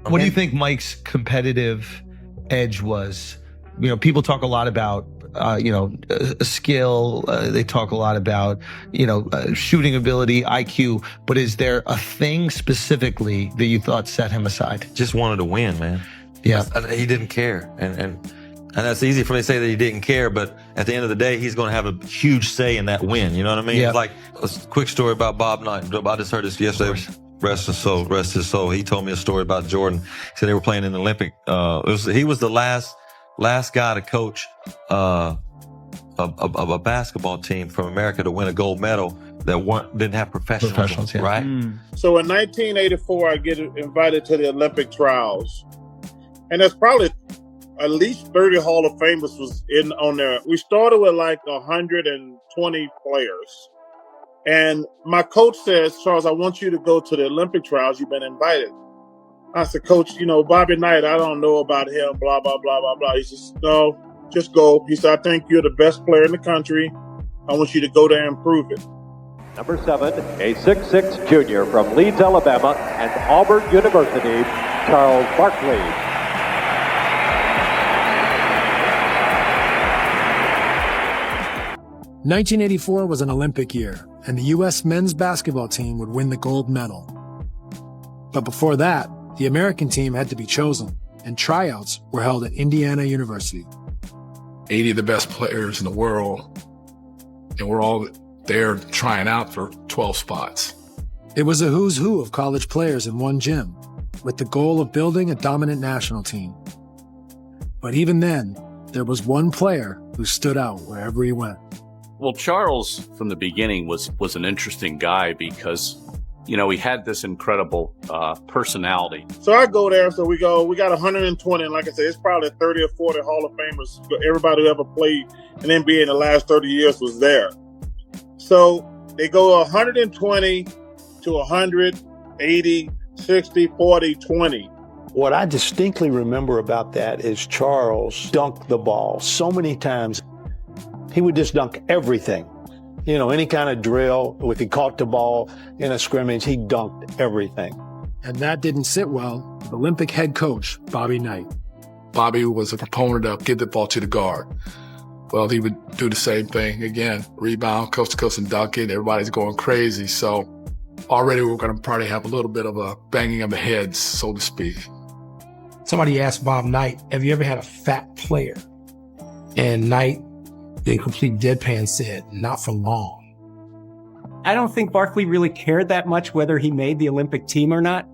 What do you think Mike's competitive edge was? You know, people talk a lot about, skill. They talk a lot about, shooting ability, IQ. But is there a thing specifically that you thought set him aside? Just wanted to win, man. Yeah. He didn't care. And that's easy for me to say that he didn't care, but at the end of the day, he's going to have a huge say in that win. You know what I mean? Yeah. It's like a quick story about Bob Knight. I just heard this yesterday. Rest his soul. He told me a story about Jordan. He said they were playing in the Olympic. He was the last guy to coach a basketball team from America to win a gold medal that didn't have professionals, right? So in 1984, I get invited to the Olympic trials, and there's probably at least 30 Hall of Famers was on there. We started with like 120 players. And my coach says, Charles, I want you to go to the Olympic trials. You've been invited. I said, Coach, Bobby Knight, I don't know about him, blah, blah, blah, blah, blah. He says, no, just go. He said, I think you're the best player in the country. I want you to go there and prove it. Number 7, a 6'6" junior from Leeds, Alabama, and Auburn University, Charles Barkley. "1984 was an Olympic year, and the U.S. men's basketball team would win the gold medal. But before that, the American team had to be chosen, and tryouts were held at Indiana University. 80 of the best players in the world, and we're all there trying out for 12 spots. It was a who's who of college players in one gym, with the goal of building a dominant national team. But even then, there was one player who stood out wherever he went. Well, Charles, from the beginning, was an interesting guy because, he had this incredible personality. So I go there, so we got 120, and like I said, it's probably 30 or 40 Hall of Famers. Everybody who ever played in NBA in the last 30 years was there. So they go 120 to 100, 80, 60, 40, 20. What I distinctly remember about that is Charles dunked the ball so many times. He would just dunk everything. Any kind of drill, if he caught the ball in a scrimmage, he dunked everything. And that didn't sit well with Olympic head coach Bobby Knight. Bobby was a proponent of get the ball to the guard. Well, he would do the same thing again, rebound, coast to coast and dunk it. Everybody's going crazy. So already we're going to probably have a little bit of a banging of the heads, so to speak. Somebody asked Bob Knight, have you ever had a fat player? And Knight, in complete deadpan, said, not for long. I don't think Barkley really cared that much whether he made the Olympic team or not.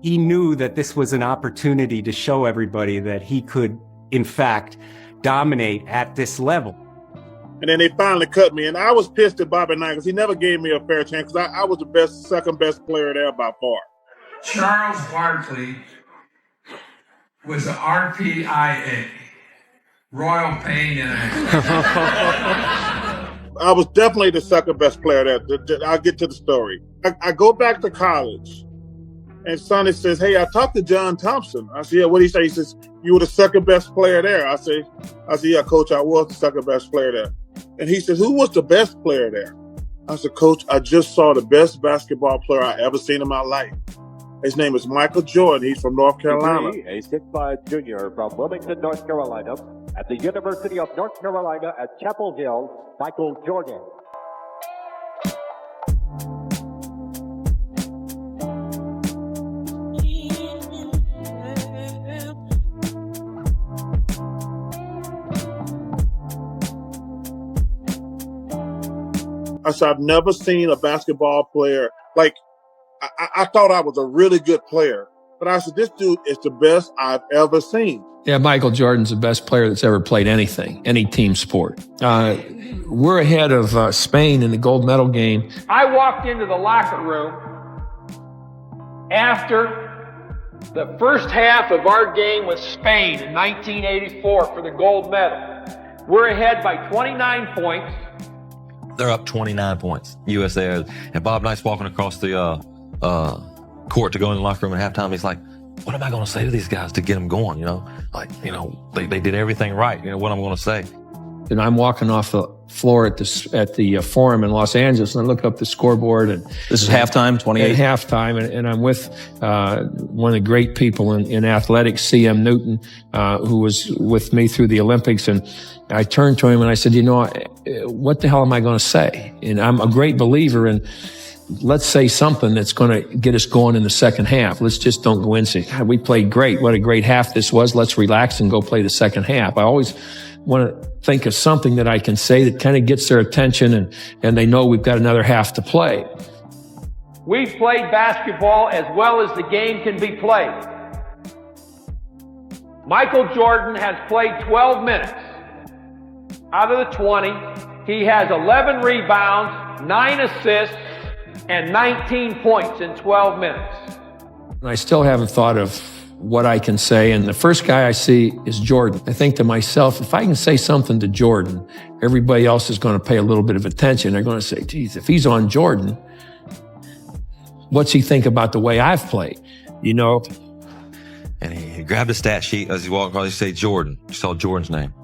He knew that this was an opportunity to show everybody that he could, in fact, dominate at this level. And then they finally cut me, and I was pissed at Bobby Knight because he never gave me a fair chance because I was the second best player there by far. Charles Barkley was an RPIA. Royal Pain in I was definitely the second best player there. I'll get to the story. I go back to college, and Sonny says, hey, I talked to John Thompson. I said, yeah, what did he say? He says, you were the second best player there. I said, yeah, Coach, I was the second best player there. And he said, who was the best player there? I said, Coach, I just saw the best basketball player I ever seen in my life. His name is Michael Jordan. He's from North Carolina. A 6'5" junior from Wilmington, North Carolina, at the University of North Carolina at Chapel Hill, Michael Jordan. I said, I've never seen a basketball player like. I thought I was a really good player, but I said, this dude is the best I've ever seen. Yeah, Michael Jordan's the best player that's ever played anything, any team sport. We're ahead of Spain in the gold medal game. I walked into the locker room after the first half of our game with Spain in 1984 for the gold medal. We're ahead by 29 points. They're up 29 points, USA. And Bob Knight's walking across the court to go in the locker room at halftime. He's like, what am I going to say to these guys to get them going? They did everything right. What I'm going to say. And I'm walking off the floor at the Forum in Los Angeles, and I look up the scoreboard, and this is halftime, 28. At halftime, and I'm with one of the great people in athletics, C.M. Newton, who was with me through the Olympics, and I turned to him and I said, what the hell am I going to say? And I'm a great believer in, let's say something that's going to get us going in the second half. Let's just don't go in and say, God, we played great. What a great half this was. Let's relax and go play the second half. I always want to think of something that I can say that kind of gets their attention and they know we've got another half to play. We've played basketball as well as the game can be played. Michael Jordan has played 12 minutes. Out of the 20, he has 11 rebounds, 9 assists, and 19 points in 12 minutes. I still haven't thought of what I can say, and the first guy I see is Jordan. I think to myself, if I can say something to Jordan, everybody else is going to pay a little bit of attention. They're going to say, geez, if he's on Jordan, what's he think about the way I've played? And he grabbed a stat sheet as he walked across. He said, Jordan. You saw Jordan's name.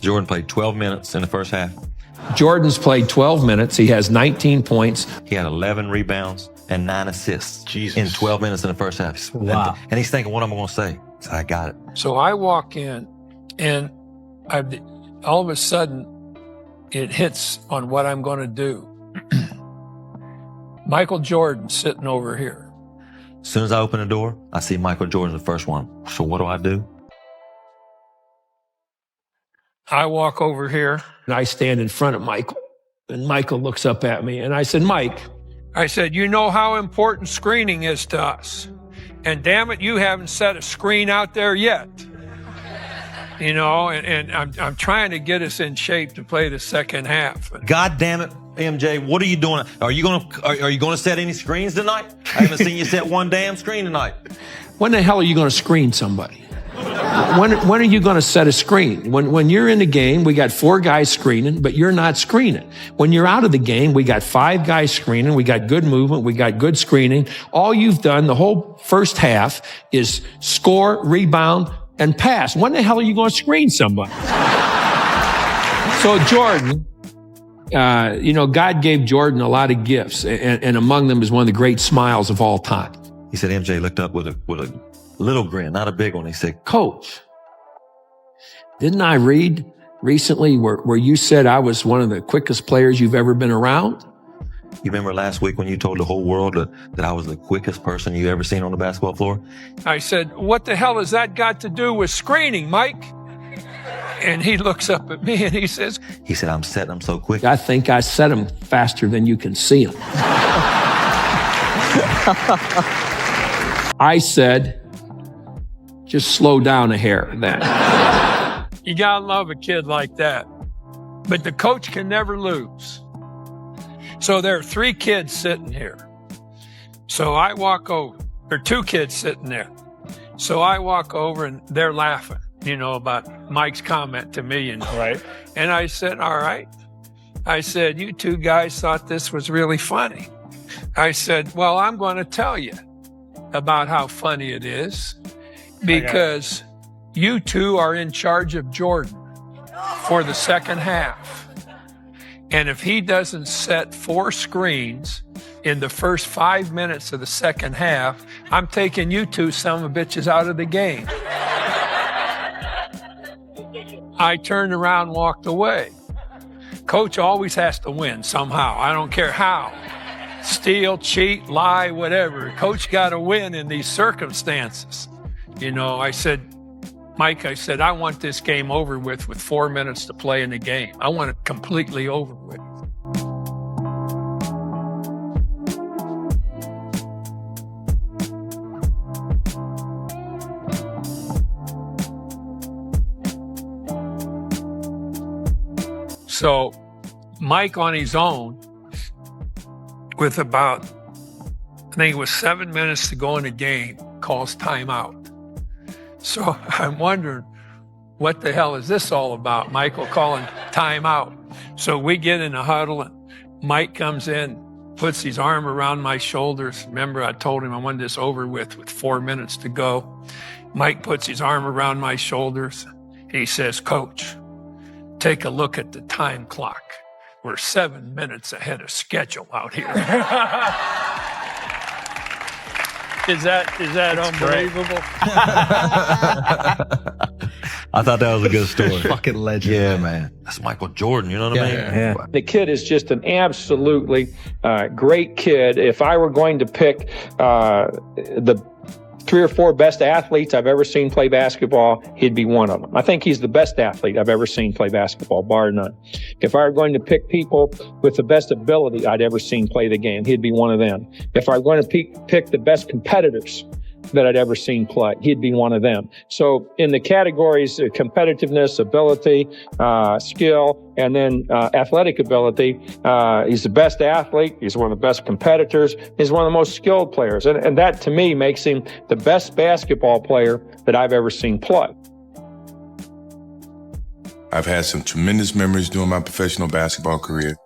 Jordan played 12 minutes in the first half. Jordan's played 12 minutes. He has 19 points. He had 11 rebounds and 9 assists in 12 minutes in the first half. Wow. And he's thinking, what am I going to say? So I got it. So I walk in, and all of a sudden, it hits on what I'm going to do. Michael Jordan sitting over here. As soon as I open the door, I see Michael Jordan, the first one. So what do? I walk over here, and I stand in front of Michael. And Michael looks up at me, and I said, Mike, you know how important screening is to us. And damn it, you haven't set a screen out there yet. And I'm trying to get us in shape to play the second half. God damn it, MJ, what are you doing? Are you going to set any screens tonight? I haven't seen you set one damn screen tonight. When the hell are you going to screen somebody? When are you going to set a screen? When you're in the game, we got 4 guys screening, but you're not screening. When you're out of the game, we got 5 guys screening. We got good movement. We got good screening. All you've done the whole first half is score, rebound, and pass. When the hell are you going to screen somebody? So Jordan, God gave Jordan a lot of gifts, and among them is one of the great smiles of all time. He said MJ looked up with a little grin, not a big one. He said, Coach, didn't I read recently where you said I was one of the quickest players you've ever been around? You remember last week when you told the whole world that I was the quickest person you ever seen on the basketball floor? I said, what the hell has that got to do with screening, Mike? And he looks up at me and he said, I'm setting them so quick. I think I set them faster than you can see them. I said, just slow down a hair then. You gotta love a kid like that. But the coach can never lose. So there are 3 kids sitting here. So I walk over. There are 2 kids sitting there. So I walk over and they're laughing, about Mike's comment to me, right? And I said, all right. I said, you 2 guys thought this was really funny. I said, well, I'm going to tell you about how funny it is because you 2 are in charge of Jordan for the second half. And if he doesn't set 4 screens in the first 5 minutes of the second half, I'm taking you 2 son of bitches out of the game. I turned around and walked away. Coach always has to win somehow. I don't care how. Steal, cheat, lie, whatever. Coach got to win in these circumstances. I said, Mike, I want this game over with 4 minutes to play in the game. I want it completely over with. So Mike on his own, with about, I think it was 7 minutes to go in the game, calls timeout. So I'm wondering, what the hell is this all about? Michael calling timeout. So we get in a huddle and Mike comes in, puts his arm around my shoulders. Remember, I told him I wanted this over with 4 minutes to go. Mike puts his arm around my shoulders. He says, Coach, take a look at the time clock. we're 7 minutes ahead of schedule out here. Is that unbelievable? I thought that was a good story. Fucking legend. Yeah, man. That's Michael Jordan, you know what I mean? Yeah. The kid is just an absolutely great kid. If I were going to pick the 3 or 4 best athletes I've ever seen play basketball, he'd be one of them. I think he's the best athlete I've ever seen play basketball, bar none. If I were going to pick people with the best ability I'd ever seen play the game, he'd be one of them. If I were going to pick the best competitors that I'd ever seen play, he'd be one of them. So in the categories of competitiveness, ability, skill, and then athletic ability, he's the best athlete, he's one of the best competitors, he's one of the most skilled players. And that to me makes him the best basketball player that I've ever seen play. I've had some tremendous memories during my professional basketball career,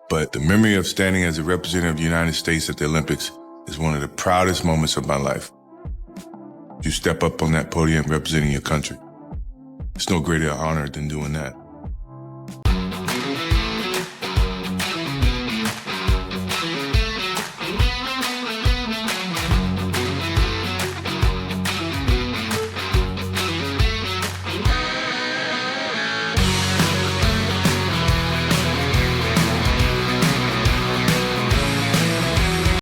but the memory of standing as a representative of the United States at the Olympics is one of the proudest moments of my life. You step up on that podium representing your country. It's no greater honor than doing that.